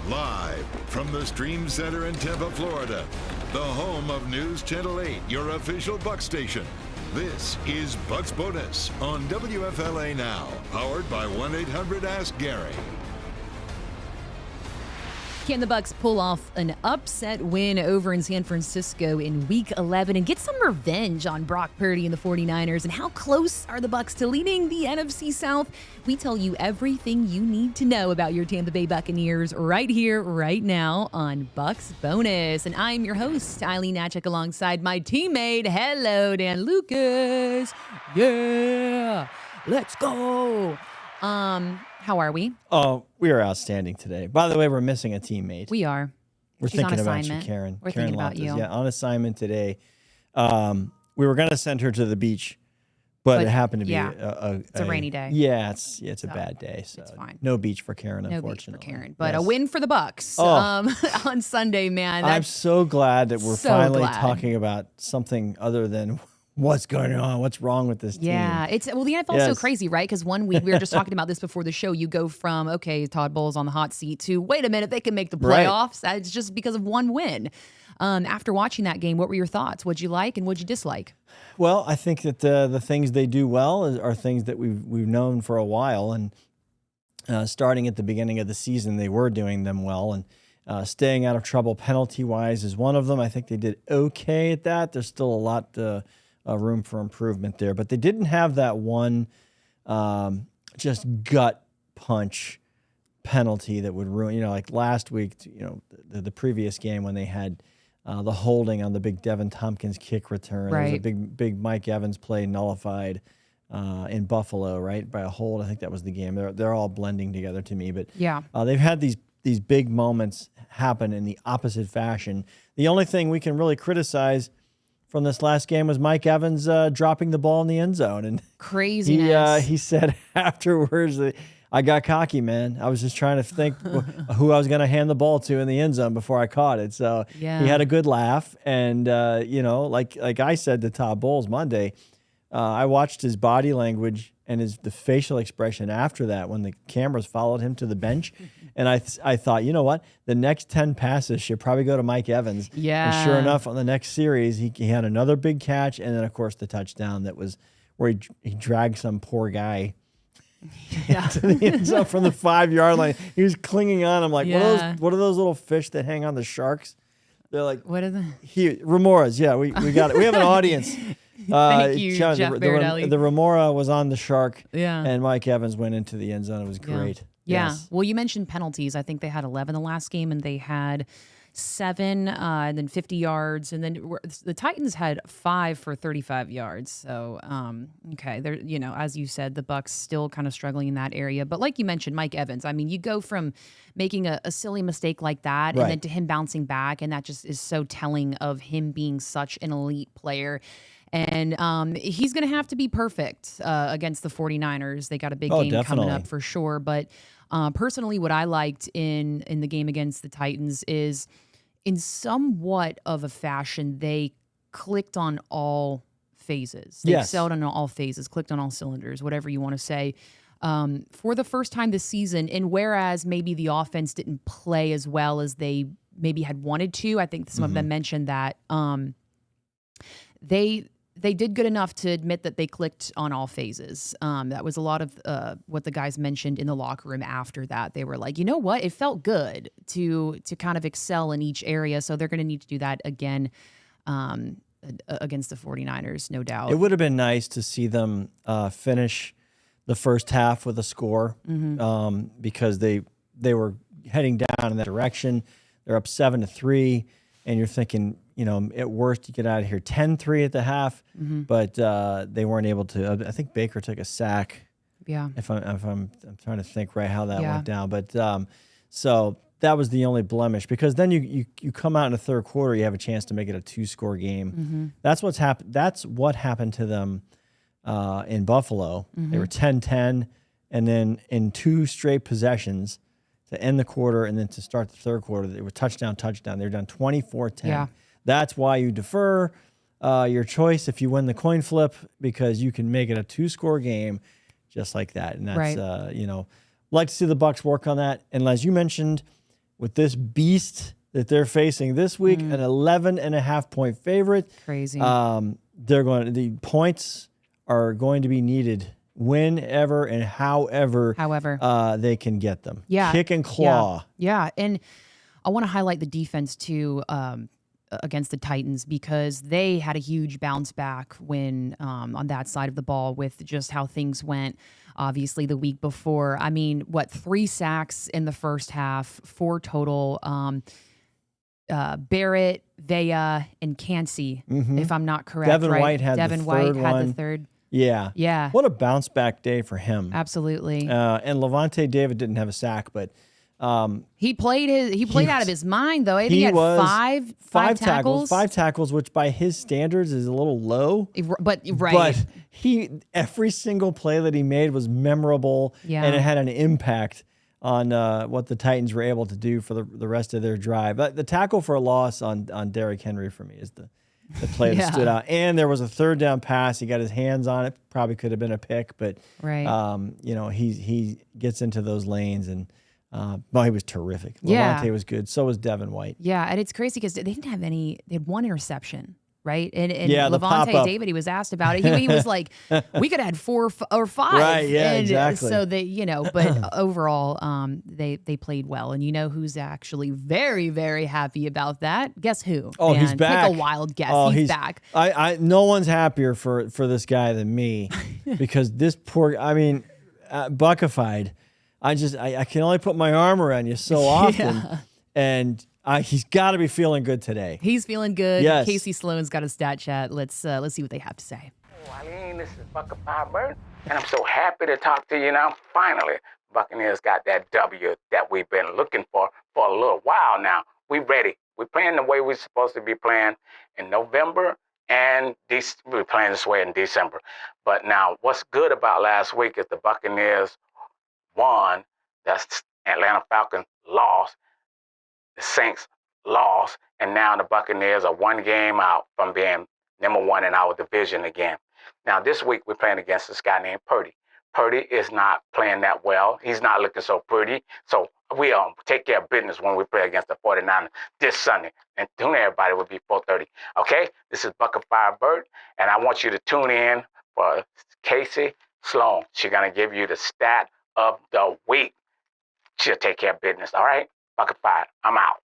Live from the Stream Center in Tampa, Florida, the home of News Channel 8, your official Bucs station. This is Bucs Bonus on WFLA Now, powered by 1-800-ASK-GARY. Can the Bucs pull off an upset win over in San Francisco in Week 11 and get some revenge on Brock Purdy and the 49ers? And how close are the Bucs to leading the NFC South? We tell you everything you need to know about your Tampa Bay Buccaneers right here, right now on Bucs Bonus. And I'm your host, Aileen Hnatiuk, alongside my teammate. Hello, Dan Lucas. Yeah, let's go. How are we? Oh, we are outstanding today. By the way, we're missing a teammate. We are. We're She's thinking on about assignment. you, Karen. We're Karen thinking about Loftus. you. Yeah, on assignment today. We were going to send her to the beach, but it happened to be it's a rainy day. Yeah, it's a bad day. So it's fine. No beach for Karen, No unfortunately. beach for Karen, but Yes. a win for the Bucs on Sunday, man. I'm so glad that we're so finally glad. talking about something other than what's going on, what's wrong with this team. Yeah, the NFL is so crazy, right? Because 1 week, we were just talking about this before the show, you go from, okay, Todd Bowles on the hot seat to, wait a minute, they can make the playoffs. Right. It's just because of one win. After watching that game, what were your thoughts? What'd you like and what'd you dislike? Well, I think that the things they do well are things that we've known for a while, and starting at the beginning of the season, they were doing them well, and staying out of trouble penalty-wise is one of them. I think they did okay at that. There's still a lot room for improvement there, but they didn't have that one just gut punch penalty that would ruin, like last week, the previous game when they had the holding on the big Devin Tompkins kick return. Right. There was a big Mike Evans play nullified in Buffalo, right, by a hold. I think that was the game. They're all blending together to me, but yeah, they've had these big moments happen in the opposite fashion. The only thing we can really criticize from this last game was Mike Evans dropping the ball in the end zone. And craziness. He said afterwards that I got cocky, man. I was just trying to think who I was going to hand the ball to in the end zone before I caught it. So he had a good laugh. And, like I said to Todd Bowles Monday, I watched his body language and the facial expression after that when the cameras followed him to the bench. And I thought, you know what? The next 10 passes should probably go to Mike Evans. Yeah. And sure enough, on the next series, he had another big catch. And then, of course, the touchdown that was where he dragged some poor guy to the end zone from the 5-yard line. He was clinging on. I'm like, what are those little fish that hang on the sharks? They're like, what are they? Remoras. Yeah, we got it. We have an audience. Thank you, John, Jeff Berardelli. The Remora was on the shark, Yeah. and Mike Evans went into the end zone. It was great. Yeah. Yes. Well, you mentioned penalties. I think they had 11 the last game, and they had 7 and then 50 yards. And then the Titans had 5 for 35 yards. So, okay. They're, as you said, the Bucs still kind of struggling in that area. But like you mentioned, Mike Evans, I mean, you go from making a silly mistake like that and then to him bouncing back. And that just is so telling of him being such an elite player. And he's going to have to be perfect against the 49ers. They got a big game coming up for sure. But personally, what I liked in the game against the Titans is in somewhat of a fashion, they clicked on all phases. They excelled on all phases, clicked on all cylinders, whatever you want to say, for the first time this season. And whereas maybe the offense didn't play as well as they maybe had wanted to, I think some of them mentioned that they did good enough to admit that they clicked on all phases. That was a lot of what the guys mentioned in the locker room after that. They were like, you know what? It felt good to kind of excel in each area. So they're going to need to do that again against the 49ers, no doubt. It would have been nice to see them finish the first half with a score because they were heading down in that direction. They're up 7-3, and you're thinking, at worst, you get out of here 10-3 at the half, but they weren't able to. I think Baker took a sack. Yeah. If I'm trying to think how that went down, but so that was the only blemish because then you come out in the third quarter, you have a chance to make it a 2-score game. That's what's happened. That's what happened to them in Buffalo. They were 10-10, and then in 2 straight possessions to end the quarter and then to start the third quarter, they were touchdown. They were done 24-10. Yeah. That's why you defer your choice if you win the coin flip because you can make it a 2-score game just like that. And that's, like to see the Bucs work on that. And as you mentioned, with this beast that they're facing this week, an 11.5-point favorite. Crazy. The points are going to be needed whenever and however they can get them. Yeah. Kick and claw. Yeah. And I want to highlight the defense too, against the Titans, because they had a huge bounce back when on that side of the ball with just how things went. Obviously, the week before, 3 sacks in the first half, 4 total. Barrett, Vea, and Cansey, if I'm not correct. Devin right? White had Devin the White third had one. the third. Yeah. What a bounce back day for him. Absolutely. And Levante David didn't have a sack, but he played out of his mind though. He had five tackles. 5 tackles, which by his standards is a little low. But every single play that he made was memorable, and it had an impact on what the Titans were able to do for the rest of their drive. But the tackle for a loss on Derrick Henry for me is the play that stood out. And there was a third down pass. He got his hands on it. Probably could have been a pick, but he gets into those lanes and he was terrific. Levante was good. So was Devin White. Yeah, and it's crazy because they didn't have any. They had 1 interception. Right. And Levante David, he was asked about it. He was like, we could add 4 or 5. Right. Yeah, and exactly. So but overall, they played well. And you know who's actually very, very happy about that? Guess who? Oh, he's back. Pick a wild guess. He's back. No one's happier for this guy than me because this poor, Buckified. I can only put my arm around you so often. And he's got to be feeling good today. He's feeling good. Yes. Casey Sloan's got a stat chat. Let's see what they have to say. Aileen, this is Buccaneers, and I'm so happy to talk to you now. Finally, Buccaneers got that W that we've been looking for a little while now. We're ready. We're playing the way we're supposed to be playing in November, and we're playing this way in December. But now, what's good about last week is the Buccaneers won, the Atlanta Falcons lost, the Saints lost, and now the Buccaneers are 1 game out from being number 1 in our division again. Now, this week, we're playing against this guy named Purdy. Purdy is not playing that well. He's not looking so pretty. So we take care of business when we play against the 49ers this Sunday. And tune in, everybody, will be 4:30. Okay? This is Buccaneers Bird, and I want you to tune in for Casey Sloan. She's going to give you the stat of the week. She'll take care of business, all right? Buccaneers, I'm out.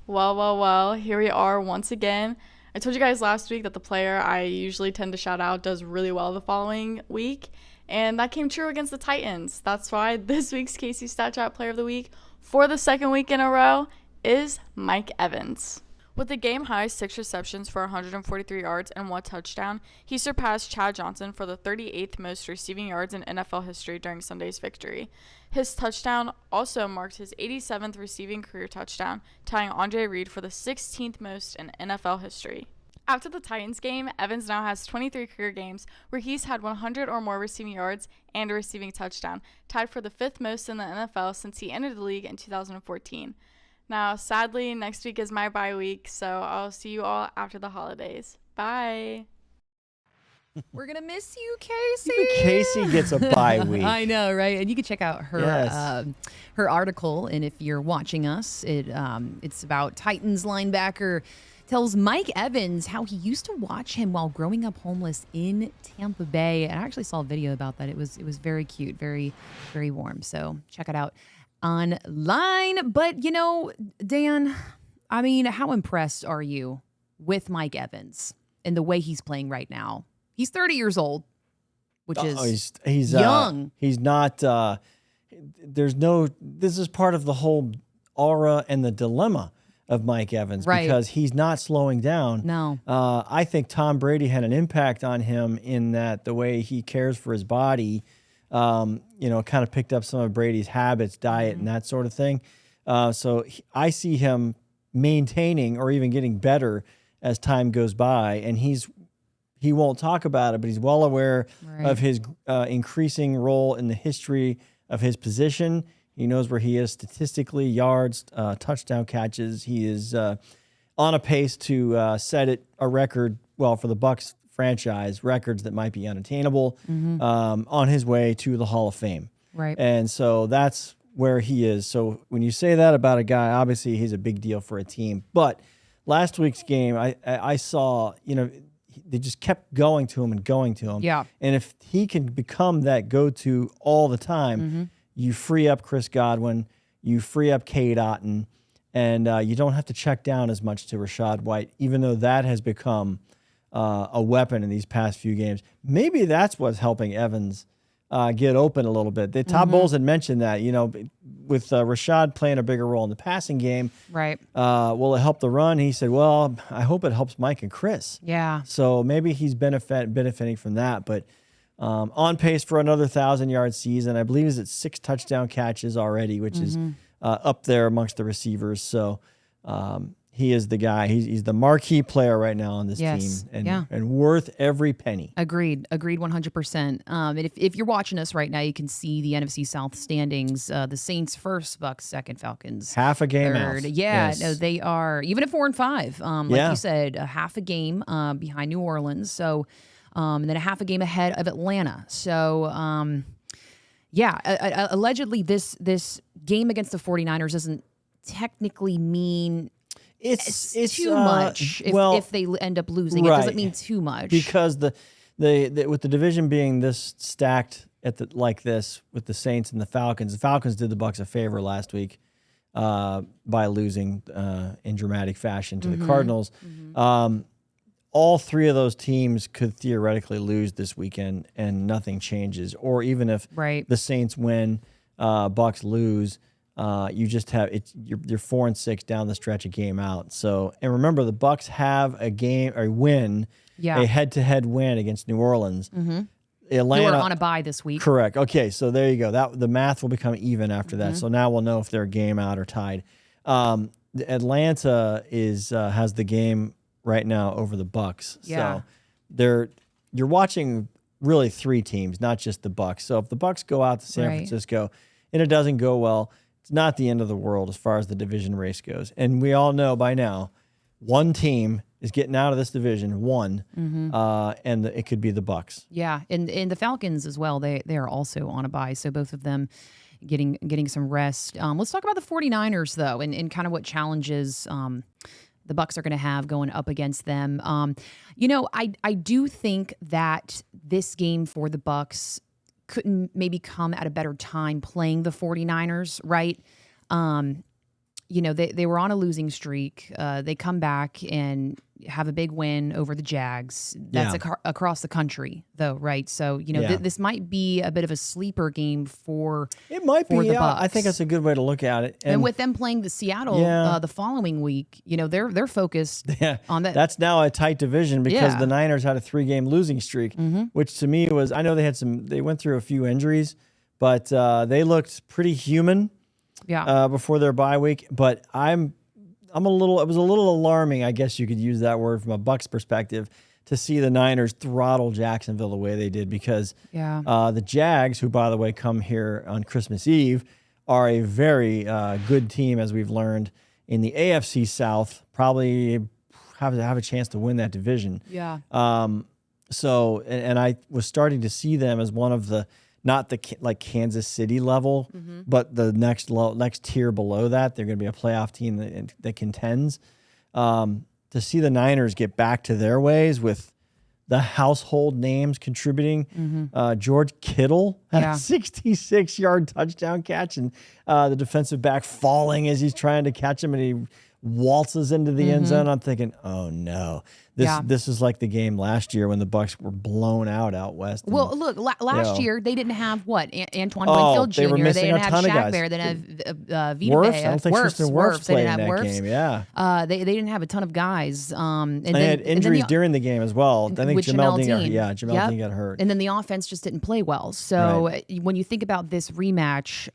Well, here we are once again. I told you guys last week that the player I usually tend to shout out does really well the following week, and that came true against the Titans. That's why this week's Casey StatChat Player of the Week for the second week in a row is Mike Evans. With the game-high 6 receptions for 143 yards and 1 touchdown, he surpassed Chad Johnson for the 38th most receiving yards in NFL history during Sunday's victory. His touchdown also marked his 87th receiving career touchdown, tying Andre Reed for the 16th most in NFL history. After the Titans game, Evans now has 23 career games where he's had 100 or more receiving yards and a receiving touchdown, tied for the 5th most in the NFL since he entered the league in 2014. Now, sadly, next week is my bye week, so I'll see you all after the holidays. Bye. We're going to miss you, Casey. Even Casey gets a bye week. I know, right? And you can check out her her article, and if you're watching us, it's about Titans linebacker tells Mike Evans how he used to watch him while growing up homeless in Tampa Bay. And I actually saw a video about that. It was very cute, very, very warm. So check it out online. But, Dan, how impressed are you with Mike Evans and the way he's playing right now? He's 30 years old, which is he's young. He's not, this is part of the whole aura and the dilemma of Mike Evans, right? Because he's not slowing down. No. I think Tom Brady had an impact on him in that the way he cares for his body, kind of picked up some of Brady's habits, diet, and that sort of thing. So I see him maintaining or even getting better as time goes by, and he won't talk about it, but he's well aware of his increasing role in the history of his position. He knows where he is statistically, yards, touchdown catches. He is on a pace to set a record, for the Bucs franchise, records that might be unattainable, on his way to the Hall of Fame. Right. And so that's where he is. So when you say that about a guy, obviously he's a big deal for a team. But last week's game, I saw, they just kept going to him and going to him. Yeah. And if he can become that go-to all the time, you free up Chris Godwin, you free up Cade Otton, and you don't have to check down as much to Rachaad White, even though that has become a weapon in these past few games. Maybe that's what's helping Evans get open a little bit. Todd Bowles had mentioned that, with Rachaad playing a bigger role in the passing game. Right. Will it help the run? He said, well, I hope it helps Mike and Chris. Yeah. So maybe he's benefiting from that. But on pace for another 1,000-yard season. I believe he's at 6 touchdown catches already, which is up there amongst the receivers. So he is the guy. He's the marquee player right now on this team, and worth every penny. Agreed 100%. And if you're watching us right now, you can see the NFC South standings. The Saints first, Bucs second, Falcons half a game third. out. Yeah, Yes. no, they are even at 4-5. Like you said, a half a game behind New Orleans. So, and then a half a game ahead of Atlanta. So, allegedly this game against the 49ers doesn't technically mean it's too much if they end up losing. Right. It doesn't mean too much because the with the division being this stacked like this with the Saints and the Falcons did the Bucs a favor last week by losing in dramatic fashion to the Cardinals. All three of those teams could theoretically lose this weekend and nothing changes. Or even if the Saints win, Bucs lose. You just have you're 4-6 down the stretch, a game out. So, and remember, the Bucs have a head-to-head win against New Orleans. Atlanta, who are on a bye this week. Correct. Okay, so there you go. The math will become even after that. So now we'll know if they're a game out or tied. Atlanta has the game right now over the Bucs. Yeah. So you're watching really 3 teams, not just the Bucs. So if the Bucs go out to San Francisco and it doesn't go well, it's not the end of the world as far as the division race goes. And we all know by now, one team is getting out of this division, and it could be the Bucs. Yeah, and the Falcons as well. They are also on a bye, so both of them getting some rest. Let's talk about the 49ers, though, and kind of what challenges the Bucs are going to have going up against them. I do think that this game for the Bucs couldn't maybe come at a better time playing the 49ers, right? They were on a losing streak. They come back and have a big win over the Jags. That's across the country, though, right? So, this might be a bit of a sleeper game for the Bucs. I think that's a good way to look at it. And with them playing the Seattle the following week, they're focused on that. That's now a tight division because the Niners had a 3-game losing streak, which to me was, I know they went through a few injuries, but they looked pretty human. Before their bye week, but it was a little alarming, I guess you could use that word from a Bucs perspective, to see the Niners throttle Jacksonville the way they did because the Jags, who by the way come here on Christmas Eve, are a very good team, as we've learned in the AFC South. Probably have a chance to win that division. So and I was starting to see them as one of the, not the like Kansas City level, but the next tier below that. They're going to be a playoff team that contends. To see the Niners get back to their ways with the household names contributing. George Kittle had a 66-yard touchdown catch, and the defensive back falling as he's trying to catch him, and he waltzes into the end zone. I'm thinking, oh no. This is like the game last year when the Bucs were blown out west. Well, look, last year they didn't have Antoine Winfield Jr. They didn't have Shaq Bear. They didn't have Vita Wirfs. Vea. I don't think Tristan Wirfs played in that Wirfs. game. Yeah, they didn't have a ton of guys. And they had injuries during the game as well. I think Jamel Dean got hurt. And then the offense just didn't play well. So when you think about this rematch,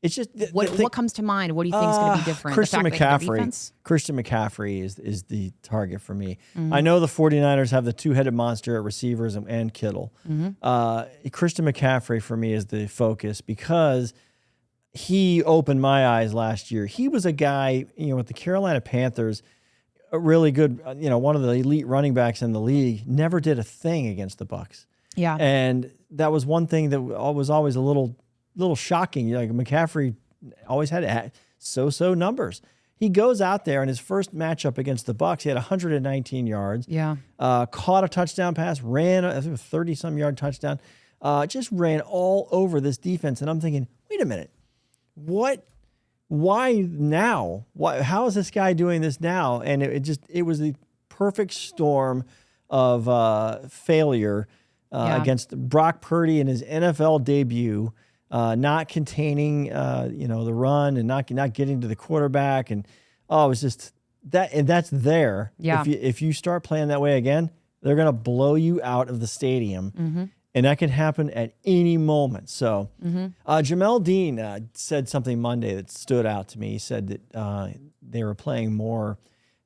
it's just what comes to mind? What do you think is going to be different? Christian McCaffrey is the target for me. I know the 49ers have the 2-headed monster at receivers and Kittle. Christian McCaffrey for me is the focus because he opened my eyes last year. He was a guy, with the Carolina Panthers, a really good, one of the elite running backs in the league, never did a thing against the Bucs. Yeah. And that was one thing that was always a little little shocking. Like McCaffrey always had so-so numbers. He goes out there in his first matchup against the Bucs. He had 119 yards. Yeah. Caught a touchdown pass, ran I think a 30-some yard touchdown. Just ran all over this defense. And I'm thinking, wait a minute, what? Why now? How is this guy doing this now? And it was the perfect storm of failure against Brock Purdy in his NFL debut, not containing the run and not getting to the quarterback, and it was just that, and that's there. Yeah. If you start playing that way again, they're gonna blow you out of the stadium. And that can happen at any moment. So Jamel Dean said something Monday that stood out to me. He said that they were playing more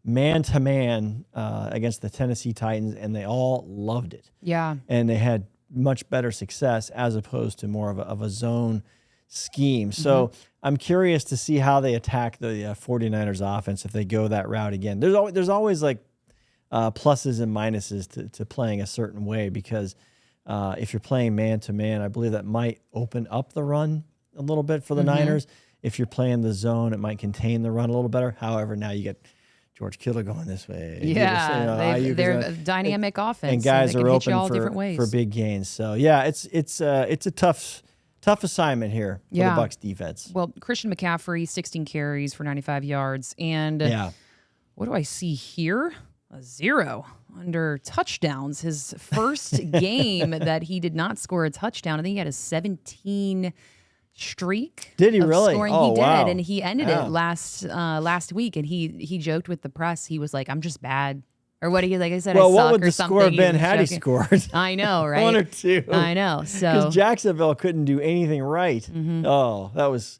man-to-man against the Tennessee Titans, and they all loved it. Yeah. And they had much better success as opposed to more of a zone scheme. So I'm curious to see how they attack the 49ers offense if they go that route again. There's always like pluses and minuses to playing a certain way, because if you're playing man-to-man, I believe that might open up the run a little bit for the Niners. If you're playing the zone, it might contain the run a little better. However, now you get George Kittle going this way. Yeah, they're a dynamic offense. And guys they are can hit you open all different ways. for big gains. So, yeah, it's a tough assignment here for the Bucs defense. Well, Christian McCaffrey, 16 carries for 95 yards. And what do I see here? A 0 under touchdowns. His first game that he did not score a touchdown. I think he had a 17 streak. Did he of really? Scoring. Oh, he did, wow. and he ended it last week. And he joked with the press. He was like, "I'm just bad." Or what he like I said, well, I suck what would or the something. score have been was had he joking. scored? I know, right? 1 or 2. I know. So Because Jacksonville couldn't do anything right. Oh, that was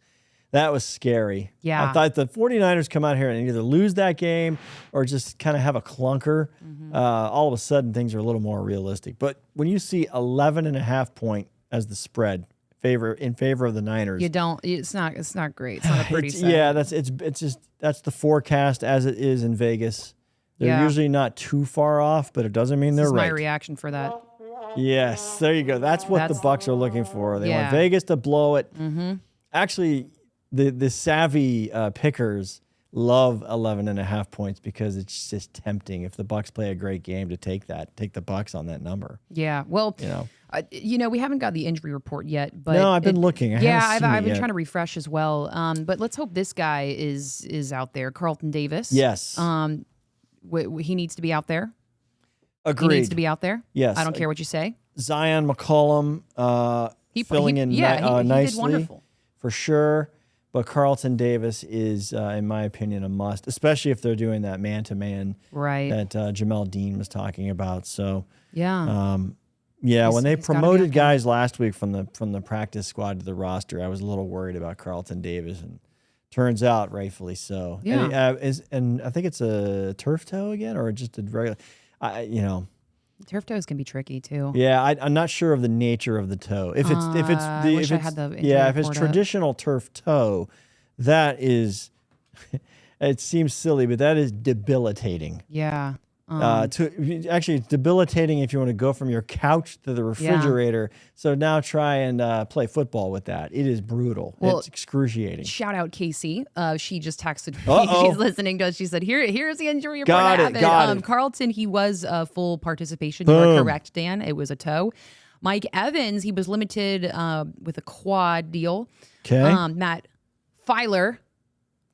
scary. Yeah. I thought the 49ers come out here and either lose that game or just kind of have a clunker. All of a sudden, things are a little more realistic. But when you see 11.5 point as the spread in favor of the Niners, you don't. It's not great. It's not a pretty. yeah, that's the forecast as it is in Vegas. They're usually not too far off, but it doesn't mean they're right. My reaction for that. Yes, there you go. That's what the Bucs are looking for. They want Vegas to blow it. Actually, the savvy pickers love 11.5 points because it's just tempting if the Bucs play a great game to take the Bucs on that number. Yeah. Well, we haven't got the injury report yet, but no, I've been looking. I've been trying to refresh as well. But let's hope this guy is out there. Carlton Davis. Yes. He needs to be out there. Agreed. He needs to be out there. Yes. I don't care what you say. Zion McCollum filling in nicely. He did wonderful. For sure. But Carlton Davis is, in my opinion, a must, especially if they're doing that man-to-man that Jamel Dean was talking about. So, when they promoted guys last week from the practice squad to the roster, I was a little worried about Carlton Davis, and turns out rightfully so. Yeah. And I think it's a turf toe again, or just a regular, Turf toes can be tricky too. Yeah, I'm not sure of the nature of the toe. If it's traditional turf toe, that is, it seems silly, but that is debilitating. Yeah. Actually, it's debilitating if you want to go from your couch to the refrigerator. So now try and play football with that. It is brutal. Well, it's excruciating. Shout out Casey. She just texted me. She's listening to us. She said, "Here's the injury report." Got it. Carlton, he was full participation. You are correct, Dan. It was a toe. Mike Evans, he was limited with a quad deal. Okay. Matt Filer.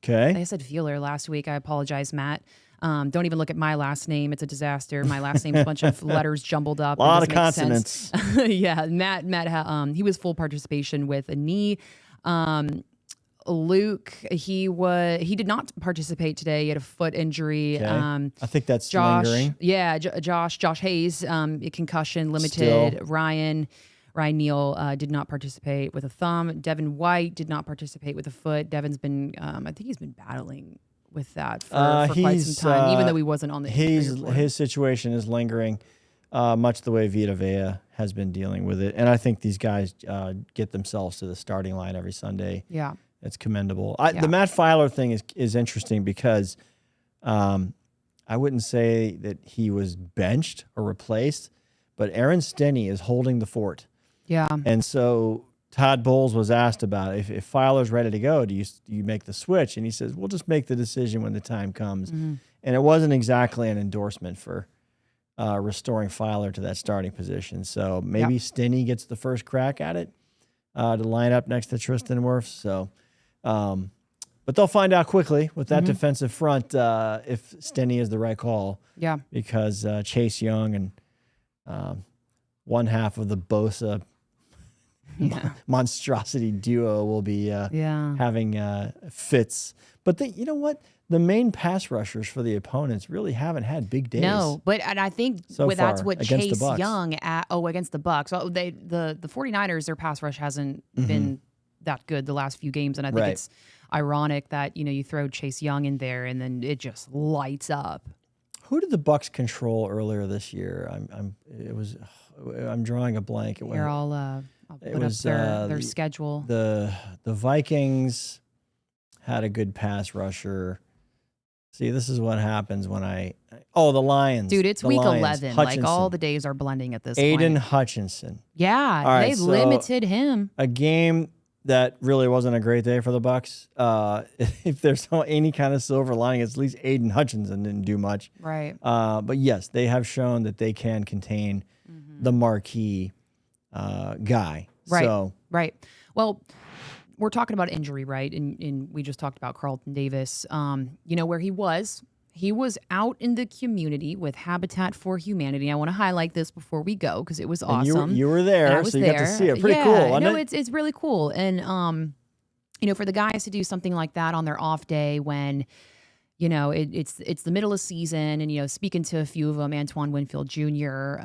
Okay. I said Feeler last week. I apologize, Matt. Don't even look at my last name. It's a disaster. My last name's a bunch of letters jumbled up. A lot of consonants. Yeah, Matt. He was full participation with a knee. Luke, he did not participate today. He had a foot injury. Okay. I think that's Josh, lingering. Yeah, Josh Hayes, concussion limited. Still. Ryan Neal did not participate with a thumb. Devin White did not participate with a foot. Devin's been, I think he's been battling with that for quite some time, even though he wasn't on the injury report. His situation is lingering, much the way Vita Vea has been dealing with it. And I think these guys get themselves to the starting line every Sunday. Yeah. It's commendable. The Matt Filer thing is interesting because I wouldn't say that he was benched or replaced, but Aaron Stinnie is holding the fort. Yeah. And so Todd Bowles was asked about if Filer's ready to go, do you make the switch? And he says, we'll just make the decision when the time comes. Mm-hmm. And it wasn't exactly an endorsement for restoring Filer to that starting position. So maybe Stinney gets the first crack at it to line up next to Tristan Wirfs. So, but they'll find out quickly with that defensive front if Stinney is the right call. Yeah. Because Chase Young and one half of the Bosa monstrosity duo will be having fits. But you know what? The main pass rushers for the opponents really haven't had big days. No, and I think that's what Chase Young against the Bucs. Oh, the 49ers, their pass rush hasn't been that good the last few games, and I think it's ironic that you throw Chase Young in there and then it just lights up. Who did the Bucs control earlier this year? I'm drawing a blank. I'll put up their schedule. The Vikings had a good pass rusher. See, this is what happens when the Lions. Dude, it's week 11. Hutchinson. Like, all the days are blending at this Aiden point. Hutchinson. Yeah, right, they limited him. A game that really wasn't a great day for the Bucs. If there's any kind of silver lining, it's at least Aiden Hutchinson didn't do much. Right. But yes, they have shown that they can contain the marquee guy. Right. So, right. Well, we're talking about injury, right? And we just talked about Carlton Davis. Where he was. He was out in the community with Habitat for Humanity. I want to highlight this before we go because it was awesome. You were there, so you got to see it. Pretty cool, wasn't it? It's really cool. And, for the guys to do something like that on their off day when, it's the middle of season and, speaking to a few of them, Antoine Winfield Jr.,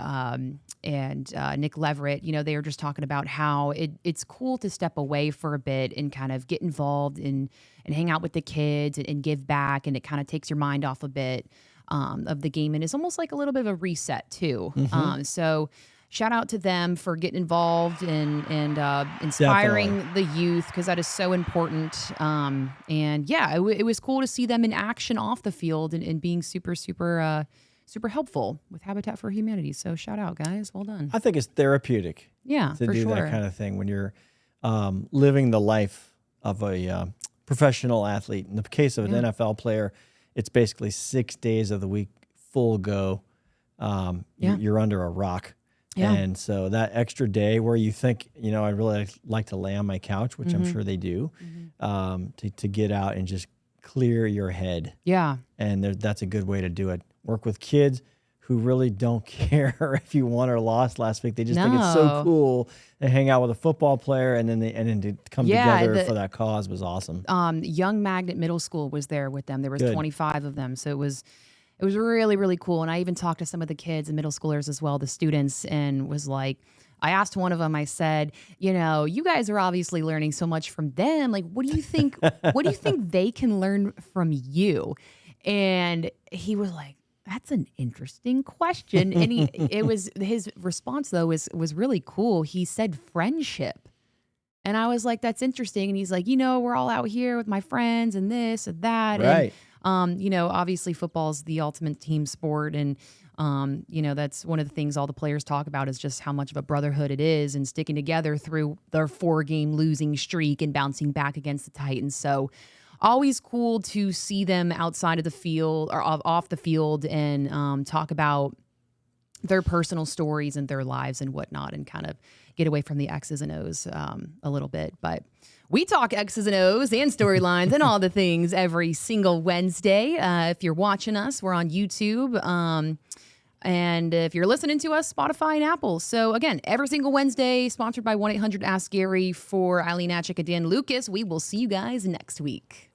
and Nick Leverett, they were just talking about how it's cool to step away for a bit and kind of get involved and hang out with the kids and give back. And it kind of takes your mind off a bit of the game. And it's almost like a little bit of a reset too. So shout out to them for getting involved and inspiring the youth, because that is so important. It was cool to see them in action off the field and being super, super helpful with Habitat for Humanity. So shout out, guys. Well done. I think it's therapeutic to do that kind of thing when you're living the life of a professional athlete. In the case of an NFL player, it's basically 6 days of the week, full go. You're under a rock. Yeah. And so that extra day where you think, I'd really like to lay on my couch, which I'm sure they do, to get out and just clear your head. Yeah. And that's a good way to do it. Work with kids who really don't care if you won or lost last week. They just think it's so cool to hang out with a football player and then to come together for that cause was awesome. Young Magnet Middle School was there with them. There was 25 of them. So it was really, really cool. And I even talked to some of the kids and middle schoolers as well, the students, and was like, I asked one of them, I said, you guys are obviously learning so much from them. Like, what do you think they can learn from you? And he was like, that's an interesting question. And his response though was really cool. He said friendship. And I was like, that's interesting. And he's like, we're all out here with my friends and this and that. Right. And, obviously football is the ultimate team sport. And, that's one of the things all the players talk about is just how much of a brotherhood it is and sticking together through their 4-game losing streak and bouncing back against the Titans. So always cool to see them outside of the field or off the field and talk about their personal stories and their lives and whatnot and kind of get away from the X's and O's a little bit. But we talk X's and O's and storylines and all the things every single Wednesday. If you're watching us, we're on YouTube. And if you're listening to us, Spotify and Apple. So again, every single Wednesday, sponsored by 1-800-ASK-GARY. For Aileen, Hnatiuk, and Dan Lucas. We will see you guys next week.